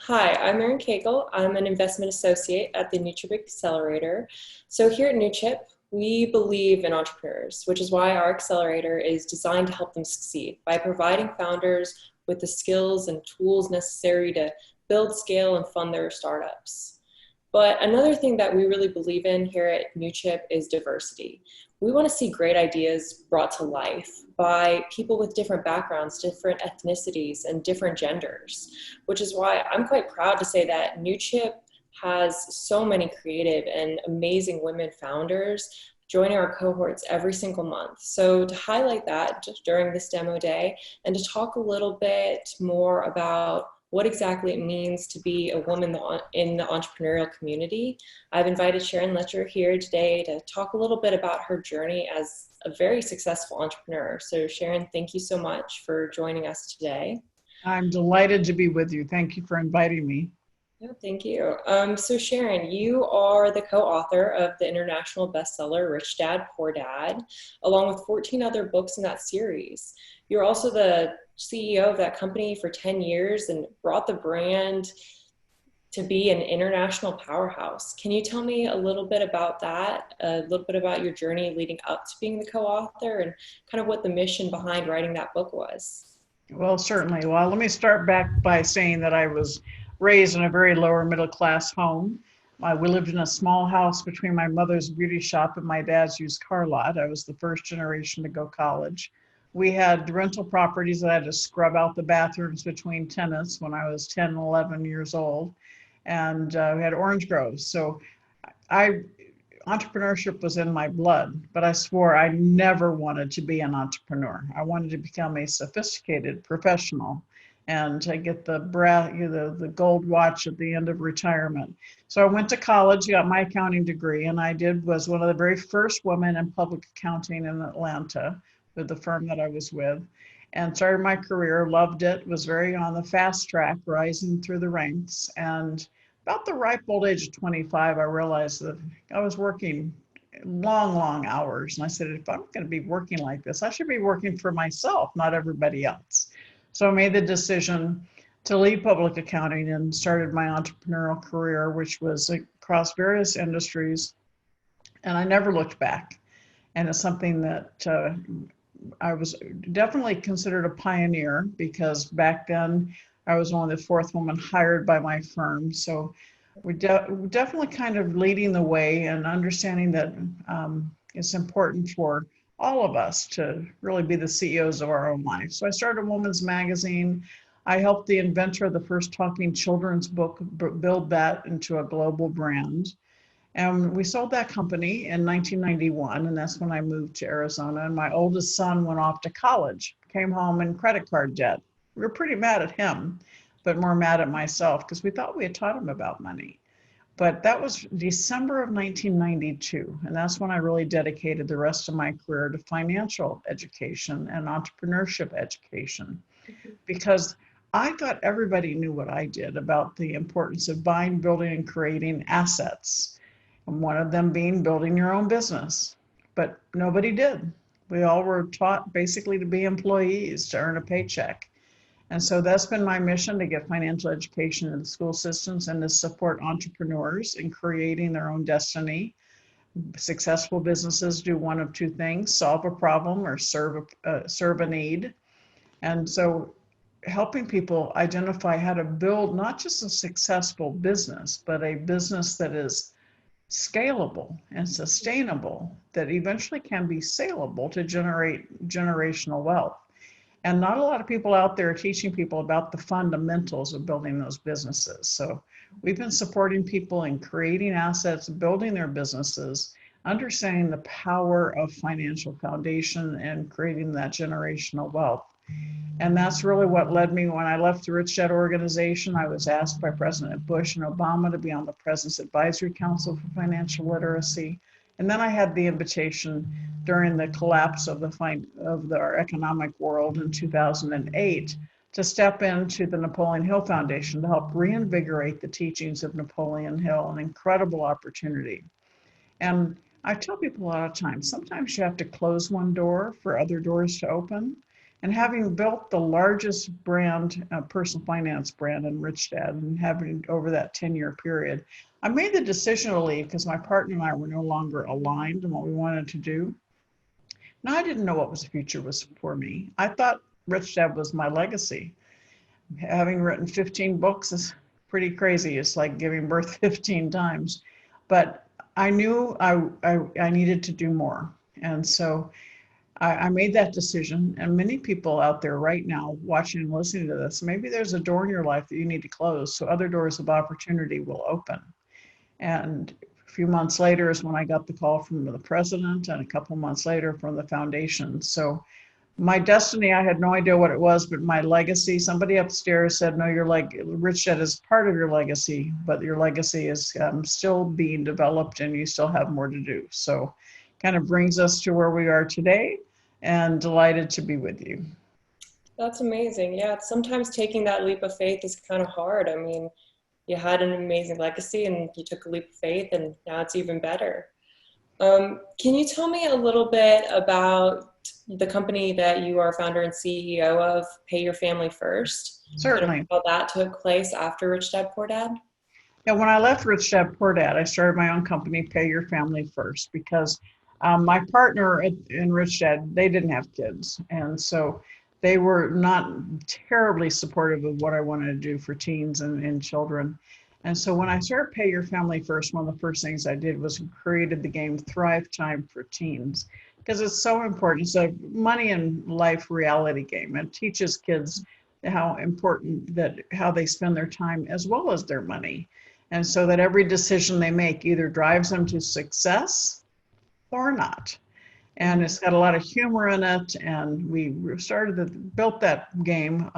Hi, I'm Aeryn Cagle. I'm an investment associate at the Newchip Accelerator. So here at Newchip, we believe in entrepreneurs, which is why our accelerator is designed to help them succeed by providing founders with the skills and tools necessary to build, scale, and fund their startups. But another thing that we really believe in here at Newchip is diversity. We want to see great ideas brought to life by people with different backgrounds, different ethnicities, and different genders, which is why I'm quite proud to say that Newchip has so many creative and amazing women founders joining our cohorts every single month. So to highlight that during this demo day and to talk a little bit more about what exactly it means to be a woman in the entrepreneurial community, I've invited Sharon Lechter here today to talk a little bit about her journey as a very successful entrepreneur. So Sharon, thank you so much for joining us today. I'm delighted to be with you. Thank you for inviting me. No, thank you. So Sharon, you are the co-author of the international bestseller Rich Dad, Poor Dad, along with 14 other books in that series. You're also the CEO of that company for 10 years and brought the brand to be an international powerhouse. Can you tell me a little bit about that, a little bit about your journey leading up to being the co-author and kind of what the mission behind writing that book was? Well, certainly. Well, let me start back by saying that I was raised in a very lower middle class home. We lived in a small house between my mother's beauty shop and my dad's used car lot. I was the first generation to go college. We had rental properties that I had to scrub out the bathrooms between tenants when I was 10 and 11 years old. And we had orange groves. So I entrepreneurship was in my blood, but I swore I never wanted to be an entrepreneur. I wanted to become a sophisticated professional and to get the gold watch at the end of retirement. So I went to college, got my accounting degree, and was one of the very first women in public accounting in Atlanta with the firm that I was with, and started my career, loved it, was very on the fast track, rising through the ranks. And about the ripe old age of 25, I realized that I was working long, long hours. And I said, if I'm going to be working like this, I should be working for myself, not everybody else. So I made the decision to leave public accounting and started my entrepreneurial career, which was across various industries. And I never looked back. And it's something that I was definitely considered a pioneer because back then I was only the fourth woman hired by my firm. So we're definitely kind of leading the way and understanding that it's important for all of us to really be the CEOs of our own life. So I started a women's magazine. I helped the inventor of the first talking children's book build that into a global brand. And we sold that company in 1991, and that's when I moved to Arizona. And my oldest son went off to college, came home in credit card debt. We were pretty mad at him, but more mad at myself because we thought we had taught him about money. But that was December of 1992, and that's when I really dedicated the rest of my career to financial education and entrepreneurship education, because I thought everybody knew what I did about the importance of buying, building, and creating assets. And one of them being building your own business. But nobody did. We all were taught basically to be employees, to earn a paycheck. And so that's been my mission, to get financial education in the school systems and to support entrepreneurs in creating their own destiny. Successful businesses do one of two things: solve a problem or serve a need. And so helping people identify how to build not just a successful business, but a business that is scalable and sustainable, that eventually can be saleable to generate generational wealth. And not a lot of people out there teaching people about the fundamentals of building those businesses. So we've been supporting people in creating assets, building their businesses, understanding the power of financial foundation and creating that generational wealth. And that's really what led me. When I left the Rich Dad organization, I was asked by President Bush and Obama to be on the President's Advisory Council for Financial Literacy. And then I had the invitation during the collapse of our economic world in 2008 to step into the Napoleon Hill Foundation to help reinvigorate the teachings of Napoleon Hill, an incredible opportunity. And I tell people a lot of times, sometimes you have to close one door for other doors to open. And having built the largest brand, personal finance brand in Rich Dad, and having over that 10-year period, I made the decision to leave because my partner and I were no longer aligned in what we wanted to do. Now, I didn't know what the future was for me. I thought Rich Dad was my legacy. Having written 15 books is pretty crazy. It's like giving birth 15 times. But I knew I needed to do more. And so I made that decision. And many people out there right now watching and listening to this, maybe there's a door in your life that you need to close so other doors of opportunity will open. And a few months later is when I got the call from the president, and a couple months later from the foundation. So my destiny, I had no idea what it was, but my legacy, somebody upstairs said, no, you're like, Rich Dad is part of your legacy, but your legacy is still being developed and you still have more to do. So kind of brings us to where we are today, and delighted to be with you. That's amazing. Yeah, sometimes taking that leap of faith is kind of hard. I mean, you had an amazing legacy and you took a leap of faith, and now it's even better. Can you tell me a little bit about the company that you are founder and CEO of, Pay Your Family First? Certainly. How that took place after Rich Dad Poor Dad? Yeah, when I left Rich Dad Poor Dad, I started my own company, Pay Your Family First, because my partner in Rich Dad, they didn't have kids. And so they were not terribly supportive of what I wanted to do for teens and children. And so when I started Pay Your Family First, one of the first things I did was created the game Thrive Time for Teens, because it's so important. It's a money and life reality game. It teaches kids how important that how they spend their time as well as their money. And so that every decision they make either drives them to success or not. And it's got a lot of humor in it. And we built that game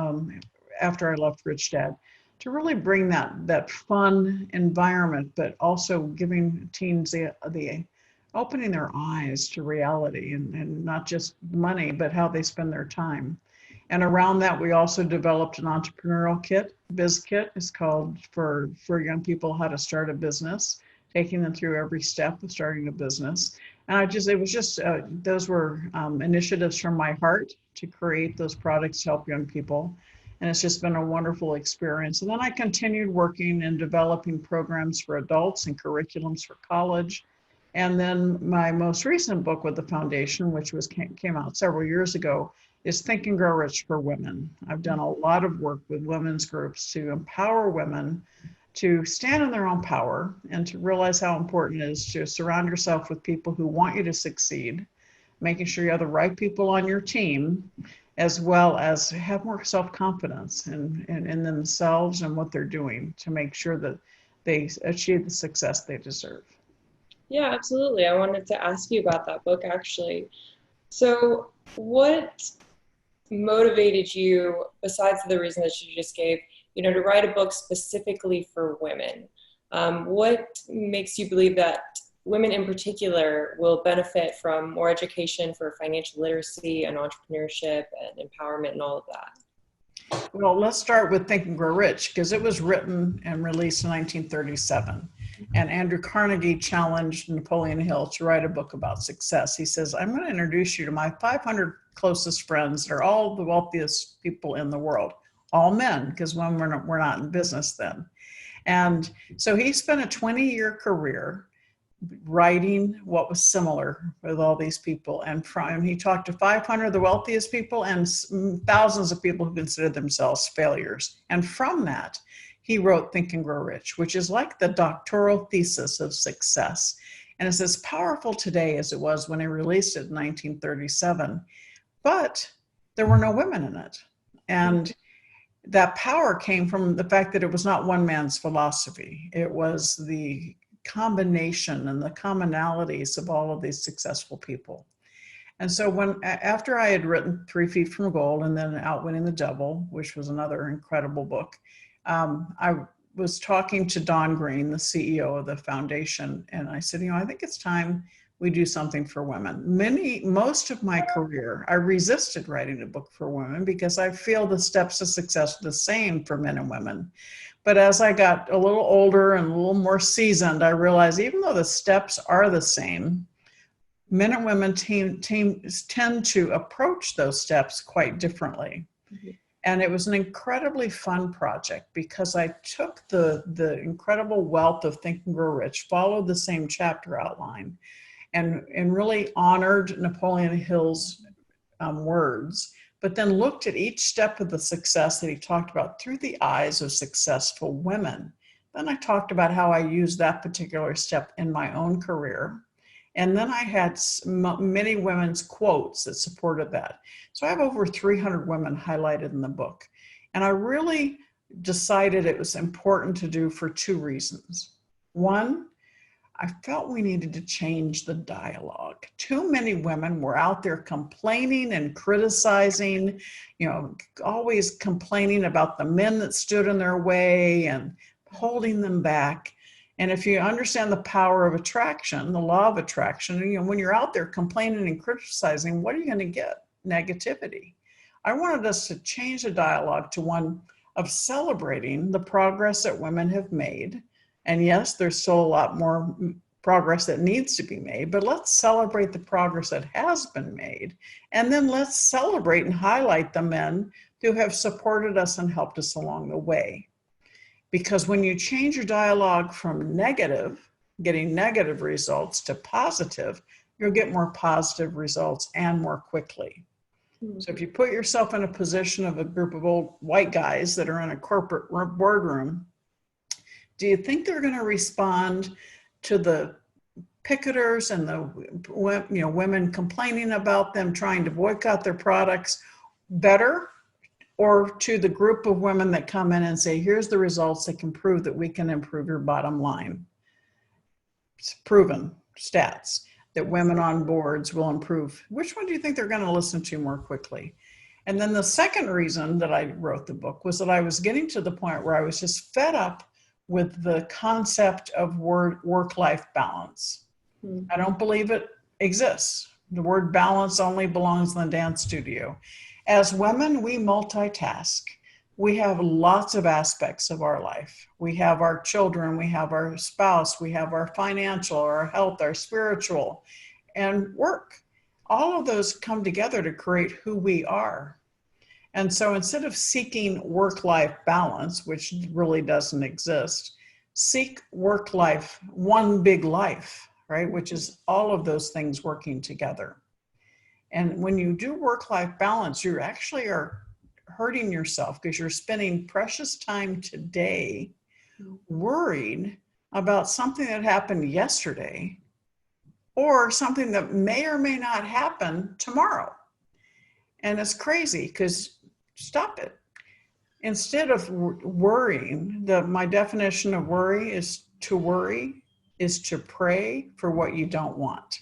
after I left Rich Dad to really bring that fun environment, but also giving teens the opening their eyes to reality and not just money, but how they spend their time. And around that, we also developed an entrepreneurial kit, Biz Kit. It's called for young people how to start a business, taking them through every step of starting a business. And those were initiatives from my heart to create those products to help young people. And it's just been a wonderful experience. And then I continued working and developing programs for adults and curriculums for college. And then my most recent book with the foundation, which came out several years ago, is Think and Grow Rich for Women. I've done a lot of work with women's groups to empower women to stand in their own power and to realize how important it is to surround yourself with people who want you to succeed, making sure you have the right people on your team, as well as have more self-confidence in themselves and what they're doing to make sure that they achieve the success they deserve. Yeah, absolutely. I wanted to ask you about that book, actually. So what motivated you, besides the reason that you just gave, to write a book specifically for women? What makes you believe that women in particular will benefit from more education for financial literacy and entrepreneurship and empowerment and all of that? Well, let's start with Think and Grow Rich, because it was written and released in 1937. And Andrew Carnegie challenged Napoleon Hill to write a book about success. He says, I'm going to introduce you to my 500 closest friends that are all the wealthiest people in the world, all men, because women were not in business then. And so he spent a 20-year career writing what was similar with all these people. And he talked to 500 of the wealthiest people and thousands of people who considered themselves failures. And from that, he wrote Think and Grow Rich, which is like the doctoral thesis of success. And it's as powerful today as it was when he released it in 1937. But there were no women in it. And that power came from the fact that it was not one man's philosophy. It was the combination and the commonalities of all of these successful people. And so after I had written 3 Feet from Gold and then Outwitting the Devil, which was another incredible book, I was talking to Don Green, the CEO of the foundation, and I said, I think it's time we do something for women. Most of my career, I resisted writing a book for women because I feel the steps to success are the same for men and women. But as I got a little older and a little more seasoned, I realized even though the steps are the same, men and women teams tend to approach those steps quite differently. Mm-hmm. And it was an incredibly fun project because I took the incredible wealth of Think and Grow Rich, followed the same chapter outline, and really honored Napoleon Hill's words, but then looked at each step of the success that he talked about through the eyes of successful women. Then I talked about how I used that particular step in my own career. And then I had many women's quotes that supported that. So I have over 300 women highlighted in the book. And I really decided it was important to do for two reasons. One, I felt we needed to change the dialogue. Too many women were out there complaining and criticizing, always complaining about the men that stood in their way and holding them back. And if you understand the power of attraction, the law of attraction, when you're out there complaining and criticizing, what are you going to get? Negativity. I wanted us to change the dialogue to one of celebrating the progress that women have made. And yes, there's still a lot more progress that needs to be made, but let's celebrate the progress that has been made. And then let's celebrate and highlight the men who have supported us and helped us along the way. Because when you change your dialogue from negative, getting negative results, to positive, you'll get more positive results and more quickly. Mm-hmm. So if you put yourself in a position of a group of old white guys that are in a corporate boardroom, do you think they're going to respond to the picketers and the women complaining about them trying to boycott their products better? Or to the group of women that come in and say, here's the results that can prove that we can improve your bottom line. It's proven stats that women on boards will improve. Which one do you think they're going to listen to more quickly? And then the second reason that I wrote the book was that I was getting to the point where I was just fed up with the concept of work-life balance. Mm-hmm. I don't believe it exists. The word balance only belongs in the dance studio. As women, we multitask. We have lots of aspects of our life. We have our children, we have our spouse, we have our financial, our health, our spiritual, and work. All of those come together to create who we are. And so instead of seeking work-life balance, which really doesn't exist, seek work-life, one big life, right? Which is all of those things working together. And when you do work-life balance, you actually are hurting yourself because you're spending precious time today worried about something that happened yesterday or something that may or may not happen tomorrow. And it's crazy because stop it. Instead of worrying, my definition of worry is to pray for what you don't want.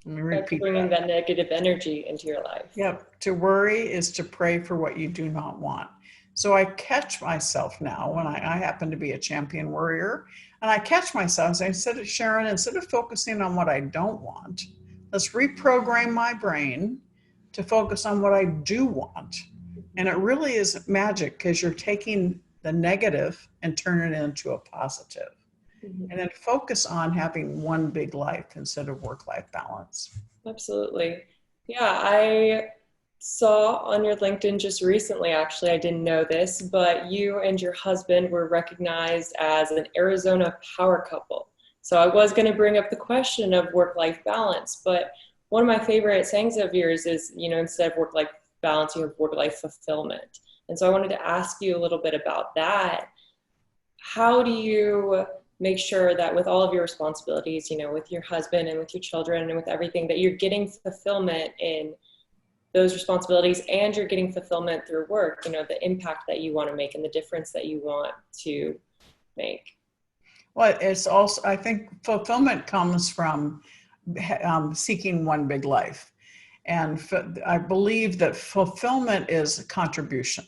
Let me repeat bringing that negative energy into your life. Yep. To worry is to pray for what you do not want. So I catch myself now when I happen to be a champion worrier, and I catch myself and say, Sharon, instead of focusing on what I don't want, let's reprogram my brain to focus on what I do want. And it really is magic because you're taking the negative and turning it into a positive. Mm-hmm. And then focus on having one big life instead of work-life balance. Absolutely. Yeah, I saw on your LinkedIn just recently, actually, I didn't know this, but you and your husband were recognized as an Arizona power couple. So I was going to bring up the question of work-life balance, but one of my favorite sayings of yours is, instead of work-life balance, you have work-life fulfillment. And so I wanted to ask you a little bit about that. How do you make sure that with all of your responsibilities, with your husband and with your children and with everything, that you're getting fulfillment in those responsibilities and you're getting fulfillment through work, the impact that you want to make and the difference that you want to make? Well, it's also, I think fulfillment comes from seeking one big life. And I believe that fulfillment is a contribution.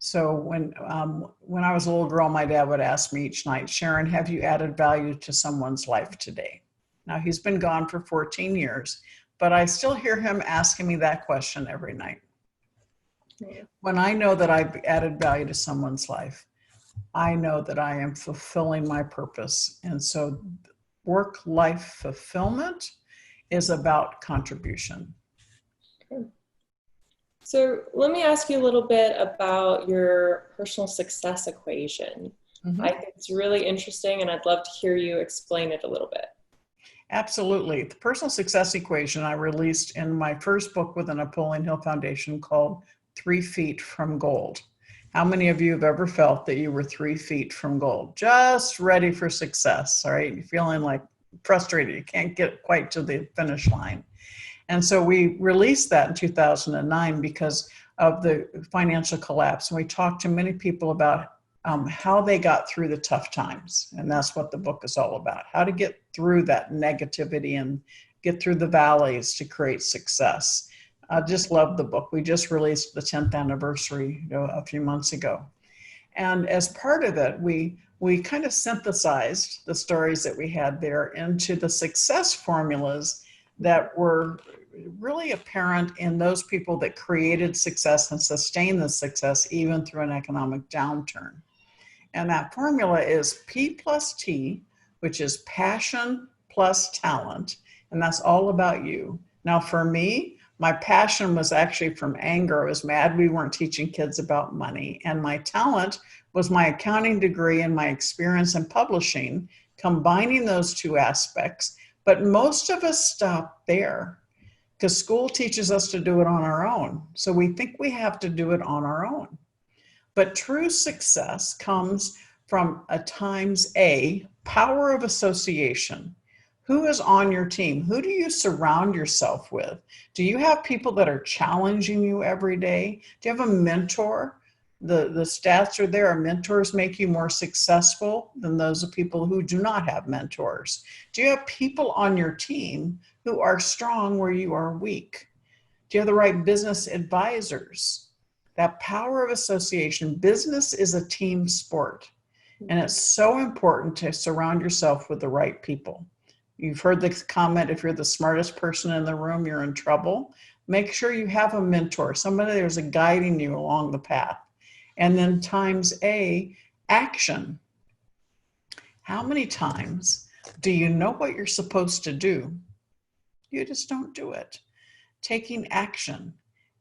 So when I was a little girl, my dad would ask me each night, Sharon, have you added value to someone's life today? Now, he's been gone for 14 years, but I still hear him asking me that question every night. Yeah. When I know that I've added value to someone's life, I know that I am fulfilling my purpose. And so work-life fulfillment is about contribution. Okay. So let me ask you a little bit about your personal success equation. Mm-hmm. I think it's really interesting, and I'd love to hear you explain it a little bit. Absolutely. The personal success equation I released in my first book with the Napoleon Hill Foundation called 3 Feet from Gold. How many of you have ever felt that you were 3 feet from gold, just ready for success, all right? You're feeling like frustrated, you can't get quite to the finish line. And so we released that in 2009 because of the financial collapse. And we talked to many people about how they got through the tough times. And that's what the book is all about, how to get through that negativity and get through the valleys to create success. I just love the book. We just released the 10th anniversary a few months ago. And as part of it, we kind of synthesized the stories that we had there into the success formulas that were really apparent in those people that created success and sustained the success even through an economic downturn. And that formula is P plus T, which is passion plus talent. And that's all about you. Now, for me, my passion was actually from anger. I was mad we weren't teaching kids about money. And my talent was my accounting degree and my experience in publishing, combining those two aspects. But most of us stop there because school teaches us to do it on our own. So we think we have to do it on our own. But true success comes from a times A, power of association. Who is on your team? Who do you surround yourself with? Do you have people that are challenging you every day? Do you have a mentor? The stats are there. Mentors make you more successful than those of people who do not have mentors. Do you have people on your team who are strong where you are weak? Do you have the right business advisors? That power of association. Business is a team sport, and it's so important to surround yourself with the right people. You've heard the comment, if you're the smartest person in the room, you're in trouble. Make sure you have a mentor, somebody there's a guiding you along the path. And then times A, action. How many times do you know what you're supposed to do? You just don't do it. Taking action.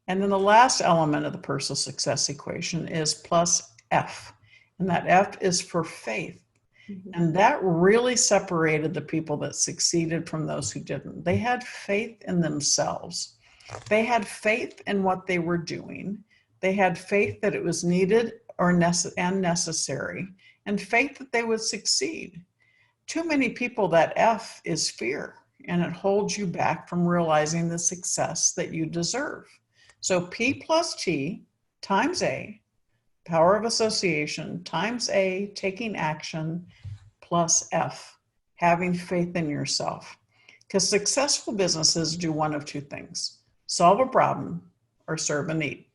And then the last element of the personal success equation is plus F. And that F is for faith. And that really separated the people that succeeded from those who didn't. They had faith in themselves. They had faith in what they were doing. They had faith that it was needed and necessary, and faith that they would succeed. Too many people, that F is fear, and it holds you back from realizing the success that you deserve. So P plus T times A, power of association, times A, taking action, plus F, having faith in yourself. Because successful businesses do one of two things: solve a problem or serve a need.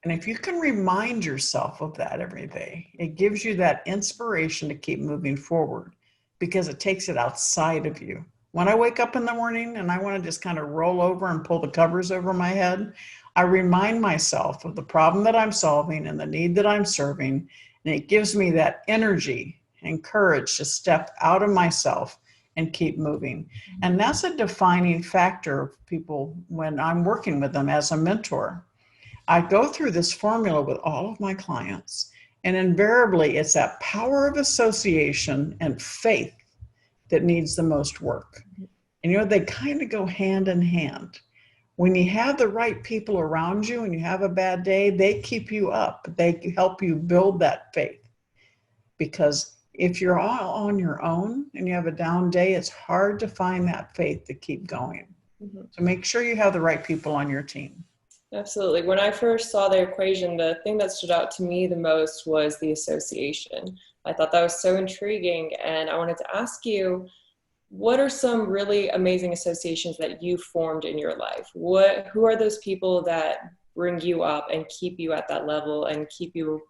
And if you can remind yourself of that every day, it gives you that inspiration to keep moving forward because it takes it outside of you. When I wake up in the morning and I want to just kind of roll over and pull the covers over my head, I remind myself of the problem that I'm solving and the need that I'm serving. And it gives me that energy and courage to step out of myself and keep moving. And that's a defining factor of people when I'm working with them as a mentor. I go through this formula with all of my clients, and invariably it's that power of association and faith that needs the most work. And you know, they kind of go hand in hand. When you have the right people around you and you have a bad day, they keep you up. They help you build that faith. Because if you're all on your own and you have a down day, it's hard to find that faith to keep going. So make sure you have the right people on your team. Absolutely. When I first saw the equation, the thing that stood out to me the most was the association. I thought that was so intriguing, and I wanted to ask you, what are some really amazing associations that you formed in your life? Who are those people that bring you up and keep you at that level and keep you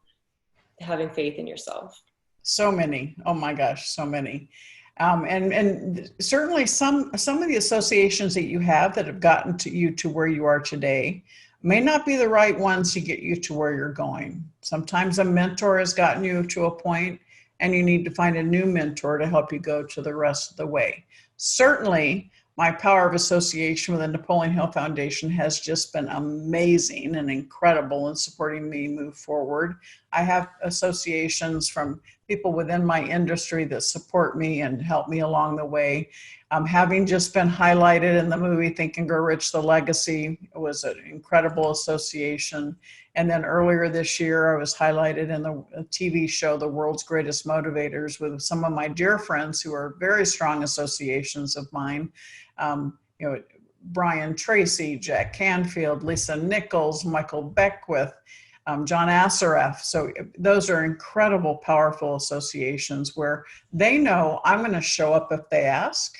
having faith in yourself? So many. Oh my gosh, so many. And certainly some of the associations that you have that have gotten to you to where you are today may not be the right ones to get you to where you're going. Sometimes a mentor has gotten you to a point, and you need to find a new mentor to help you go to the rest of the way. Certainly, my power of association with the Napoleon Hill Foundation has just been amazing and incredible in supporting me move forward. I have associations from people within my industry that support me and help me along the way. Having just been highlighted in the movie Think and Grow Rich, The Legacy was an incredible association. And then earlier this year, I was highlighted in the TV show, The World's Greatest Motivators, with some of my dear friends who are very strong associations of mine. Brian Tracy, Jack Canfield, Lisa Nichols, Michael Beckwith, John Assaraf. So those are incredible, powerful associations where they know I'm going to show up if they ask.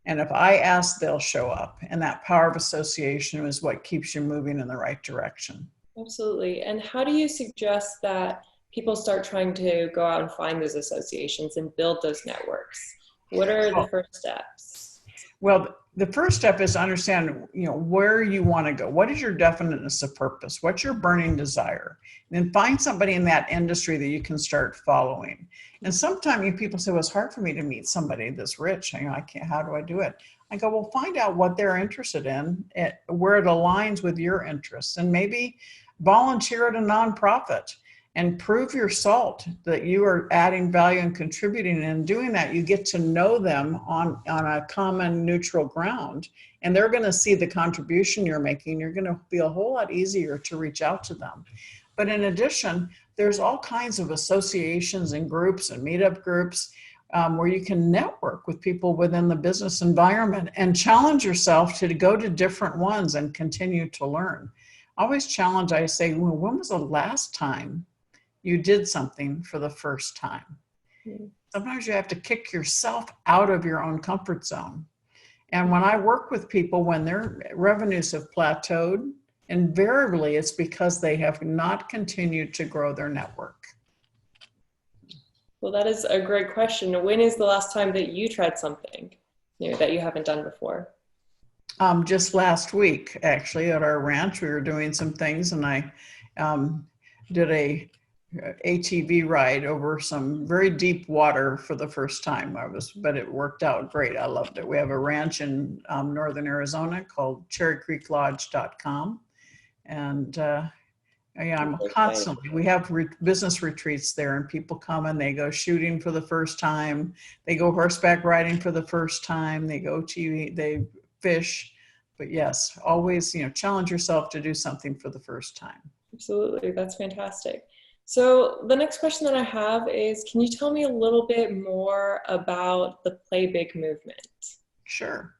And if I ask, they'll show up. And that power of association is what keeps you moving in the right direction. Absolutely. And how do you suggest that people start trying to go out and find those associations and build those networks? What are the first steps? Well, the first step is to understand, where you want to go. What is your definiteness of purpose? What's your burning desire? And then find somebody in that industry that you can start following. And sometimes people say, well, it's hard for me to meet somebody that's rich. I can't, how do I do it? I go, well, find out what they're interested in, where it aligns with your interests, and maybe volunteer at a nonprofit and prove your salt that you are adding value and contributing. And in doing that, you get to know them on a common neutral ground, and they're going to see the contribution you're making. You're going to be a whole lot easier to reach out to them. But in addition, there's all kinds of associations and groups and meetup groups where you can network with people within the business environment and challenge yourself to go to different ones and continue to learn. Always challenge, I say, well, when was the last time you did something for the first time? Sometimes you have to kick yourself out of your own comfort zone. And when I work with people, when their revenues have plateaued, invariably it's because they have not continued to grow their network. Well, that is a great question. When is the last time that you tried something that you haven't done before? Just last week, actually, at our ranch, we were doing some things, and I did a ATV ride over some very deep water for the first time. But it worked out great. I loved it. We have a ranch in northern Arizona called cherrycreeklodge.com. And I'm constantly, we have business retreats there, and people come and they go shooting for the first time. They go horseback riding for the first time. They go they fish. But yes, always, challenge yourself to do something for the first time. Absolutely. That's fantastic. So the next question that I have is, can you tell me a little bit more about the Play Big movement? Sure.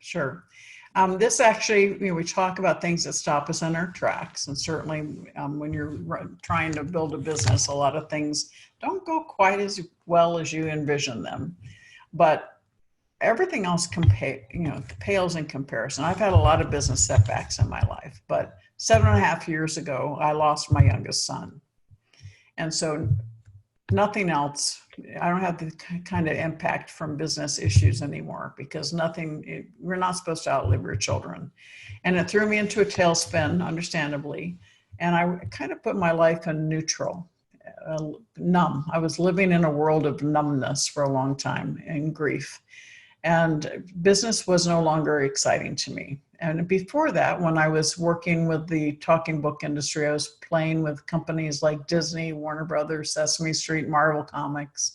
This actually, we talk about things that stop us in our tracks. And certainly when you're trying to build a business, a lot of things don't go quite as well as you envision them. But everything else pales in comparison. I've had a lot of business setbacks in my life, but 7.5 years ago, I lost my youngest son. And so nothing else, I don't have the kind of impact from business issues anymore, because we're not supposed to outlive your children. And it threw me into a tailspin, understandably. And I kind of put my life in neutral, numb. I was living in a world of numbness for a long time and grief. And business was no longer exciting to me. And before that, when I was working with the talking book industry, I was playing with companies like Disney, Warner Brothers, Sesame Street, Marvel Comics.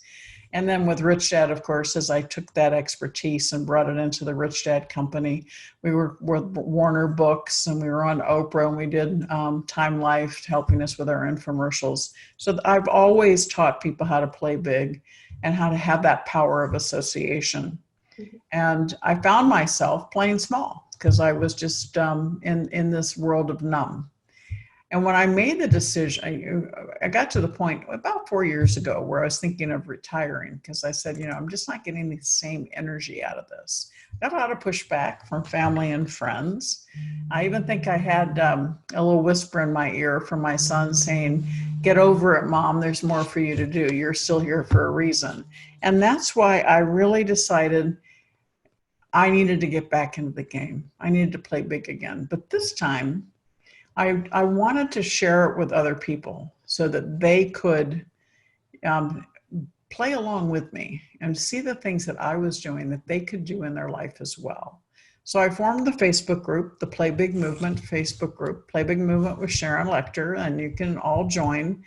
And then with Rich Dad, of course, as I took that expertise and brought it into the Rich Dad company, we were with Warner Books, and we were on Oprah, and we did Time Life, helping us with our infomercials. So I've always taught people how to play big and how to have that power of association. And I found myself playing small because I was just in this world of numb. And when I made the decision, I got to the point about 4 years ago where I was thinking of retiring, because I said, I'm just not getting the same energy out of this. Got a lot of pushback from family and friends. I even think I had a little whisper in my ear from my son saying, "Get over it, Mom. There's more for you to do. You're still here for a reason." And that's why I really decided I needed to get back into the game. I needed to play big again. But this time, I wanted to share it with other people so that they could play along with me and see the things that I was doing that they could do in their life as well. So I formed the Facebook group, the Play Big Movement Facebook group, Play Big Movement with Sharon Lechter, and you can all join.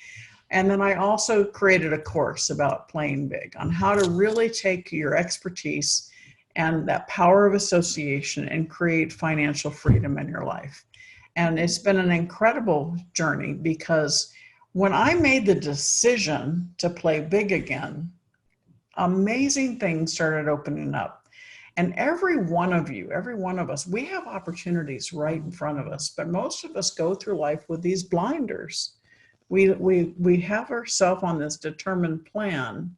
And then I also created a course about playing big on how to really take your expertise and that power of association and create financial freedom in your life. And it's been an incredible journey because when I made the decision to play big again, amazing things started opening up. And every one of you, every one of us, we have opportunities right in front of us, but most of us go through life with these blinders. We have ourselves on this determined plan,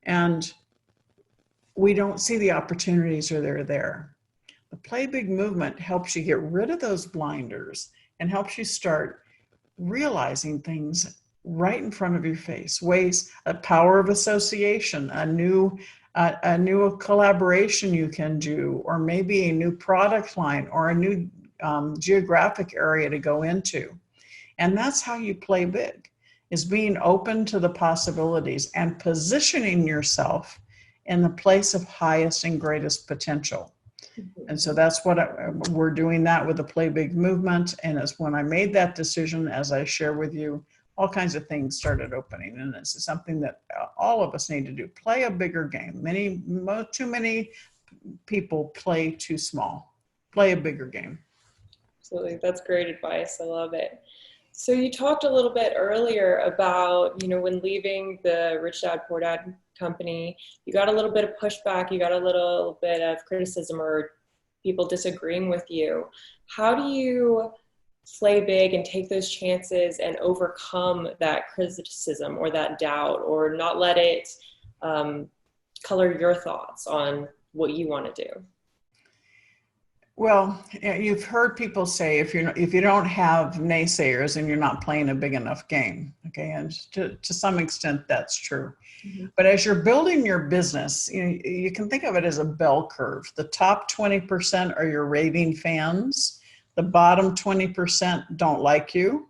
and we don't see the opportunities or they're there. The Play Big movement helps you get rid of those blinders and helps you start realizing things right in front of your face, ways, a power of association, a new collaboration you can do, or maybe a new product line or a new geographic area to go into. And that's how you play big, is being open to the possibilities and positioning yourself in the place of highest and greatest potential. And so that's what we're doing that with the Play Big movement. And it's when I made that decision, as I share with you, all kinds of things started opening. And this is something that all of us need to do. Play a bigger game. Too many people play too small. Play a bigger game. Absolutely. That's great advice. I love it. So you talked a little bit earlier about, when leaving the Rich Dad Poor Dad company, you got a little bit of pushback, you got a little bit of criticism or people disagreeing with you. How do you play big and take those chances and overcome that criticism or that doubt, or not let it color your thoughts on what you want to do? Well, you've heard people say if you don't have naysayers, and you're not playing a big enough game. Okay, and to some extent that's true. Mm-hmm. But as you're building your business, you can think of it as a bell curve. The top 20% are your raving fans. The bottom 20% don't like you,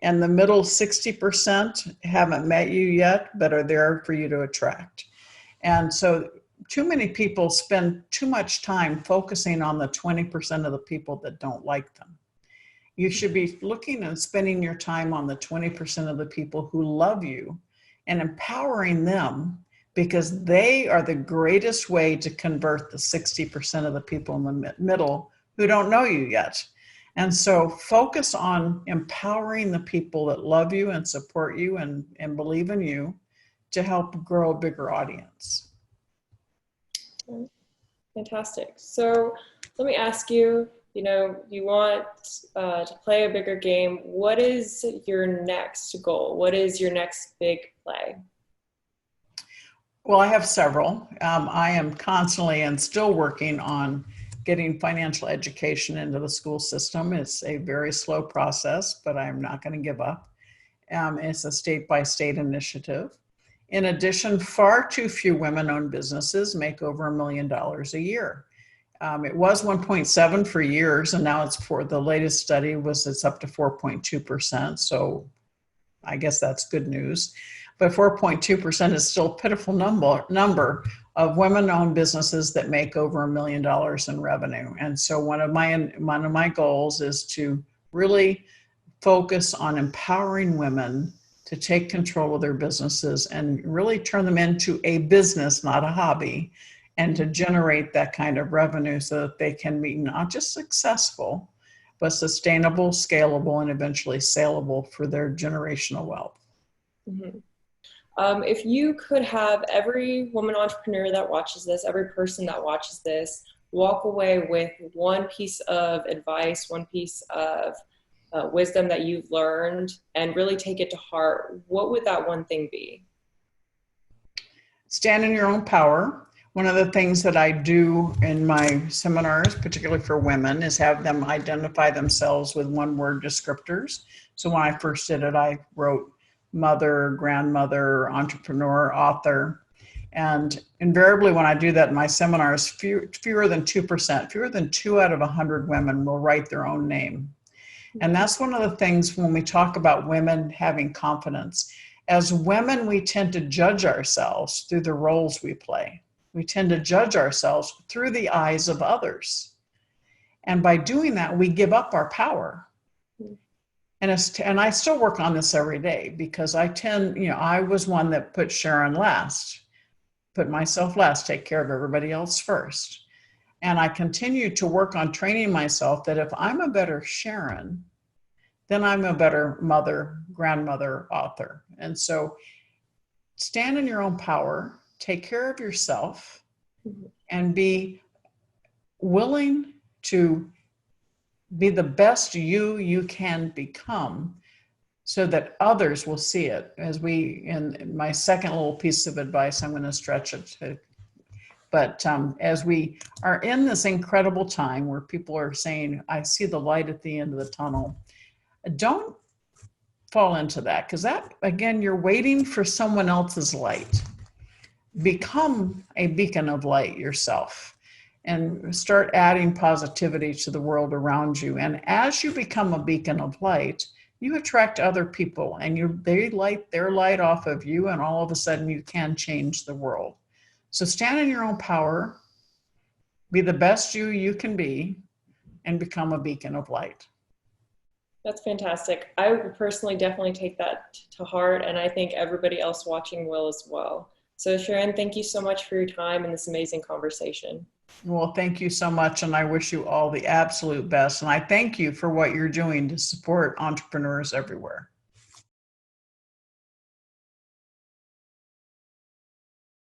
and the middle 60% haven't met you yet, but are there for you to attract. And so too many people spend too much time focusing on the 20% of the people that don't like them. You should be looking and spending your time on the 20% of the people who love you and empowering them, because they are the greatest way to convert the 60% of the people in the middle who don't know you yet. And so focus on empowering the people that love you and support you and believe in you to help grow a bigger audience. Fantastic. So let me ask you, you want to play a bigger game. What is your next goal? What is your next big play? Well, I have several. I am constantly and still working on getting financial education into the school system. It's a very slow process, but I'm not going to give up. It's a state-by-state initiative. In addition, far too few women-owned businesses make over $1 million a year. It was 1.7 for years, and now the latest study it's up to 4.2%. So I guess that's good news. But 4.2% is still a pitiful number of women-owned businesses that make over $1 million in revenue. And so one of my goals is to really focus on empowering women to take control of their businesses and really turn them into a business, not a hobby, and to generate that kind of revenue so that they can be not just successful, but sustainable, scalable, and eventually saleable for their generational wealth. Mm-hmm. If you could have every woman entrepreneur that watches this, every person that watches this, walk away with one piece of advice, one piece of wisdom that you've learned, and really take it to heart, what would that one thing be? Stand in your own power. One of the things that I do in my seminars, particularly for women, is have them identify themselves with one-word descriptors. So when I first did it, I wrote mother, grandmother, entrepreneur, author. And invariably when I do that in my seminars, fewer than 2%, fewer than 2 out of 100 women will write their own name. And that's one of the things when we talk about women having confidence. As women, we tend to judge ourselves through the roles we play. We tend to judge ourselves through the eyes of others. And by doing that, we give up our power. And I still work on this every day because I was one that put Sharon last, put myself last, take care of everybody else first. And I continue to work on training myself that if I'm a better Sharon, then I'm a better mother, grandmother, author. And so stand in your own power, take care of yourself, and be willing to be the best you can become so that others will see it. In my second little piece of advice, I'm going to stretch it. But as we are in this incredible time where people are saying, I see the light at the end of the tunnel, don't fall into that, because that, again, you're waiting for someone else's light. Become a beacon of light yourself and start adding positivity to the world around you. And as you become a beacon of light, you attract other people and they light their light off of you, and all of a sudden you can change the world. So stand in your own power, be the best you can be, and become a beacon of light. That's fantastic. I would personally definitely take that to heart, and I think everybody else watching will as well. So Sharon, thank you so much for your time and this amazing conversation. Well, thank you so much, and I wish you all the absolute best. And I thank you for what you're doing to support entrepreneurs everywhere.